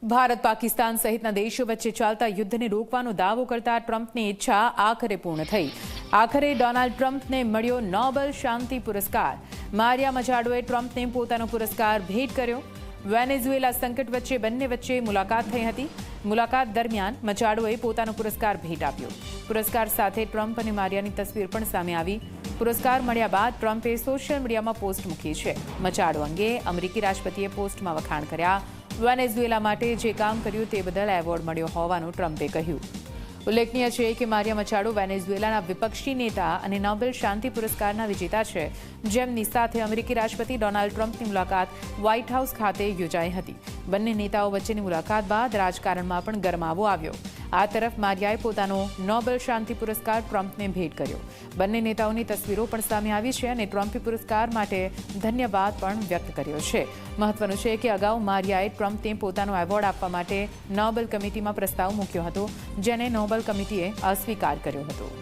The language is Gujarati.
ભારત પાકિસ્તાન સહિતના દેશો વચ્ચે ચાલતા યુદ્ધને રોકવાનો દાવો કરતા ટ્રમ્પની ઈચ્છા આખરે પૂર્ણ થઈ. આખરે ડોનાલ્ડ ટ્રમ્પને મળ્યો નોબેલ શાંતિ પુરસ્કાર. મારિયા મચાડોએ ટ્રમ્પને પોતાનો પુરસ્કાર ભેટ કર્યો. વેનેઝુએલા સંકટ વચ્ચે બંને વચ્ચે મુલાકાત થઈ હતી. મુલાકાત દરમિયાન મચાડોએ પોતાનો પુરસ્કાર ભેટ આપ્યો. પુરસ્કાર સાથે ટ્રમ્પ અને મારિયાની તસવીર પણ સામે આવી. પુરસ્કાર મળ્યા બાદ ટ્રમ્પે સોશિયલ મીડિયામાં પોસ્ટ મૂકી છે. મચાડો અંગે અમેરિકી રાષ્ટ્રપતિએ પોસ્ટમાં વખાણ કર્યા. વેનેઝુએલા માટે જે કામ કર્યું તે બદલ એવોર્ડ મળ્યો હોવાનું ટ્રમ્પે કહ્યું. ઉલ્લેખનીય છે કે મારિયા મચાડો વેનેઝુએલાના વિપક્ષી નેતા અને નોબેલ શાંતિ પુરસ્કારના વિજેતા છે, જેમની સાથે અમેરિકી રાષ્ટ્રપતિ ડોનાલ્ડ ટ્રમ્પની મુલાકાત વ્હાઇટ હાઉસ ખાતે યોજાઈ હતી. બંને નેતાઓ વચ્ચેની મુલાકાત બાદ રાજકારણમાં પણ ગરમાવો આવ્યો. આ તરફ મારિયાએ પોતાનો નોબેલ શાંતિ પુરસ્કાર ટ્રમ્પને ભેટ કર્યો. બંને નેતાઓની તસવીરો પણ સામે આવી છે અને ટ્રમ્પે પુરસ્કાર માટે ધન્યવાદ પણ વ્યક્ત કર્યો છે. મહત્વનું છે કે અગાઉ મારિયાએ ટ્રમ્પને પોતાનો એવોર્ડ આપવા માટે નોબેલ કમિટીમાં પ્રસ્તાવ મૂક્યો હતો, જેને નોબેલ કમિટીએ અસ્વીકાર કર્યો હતો.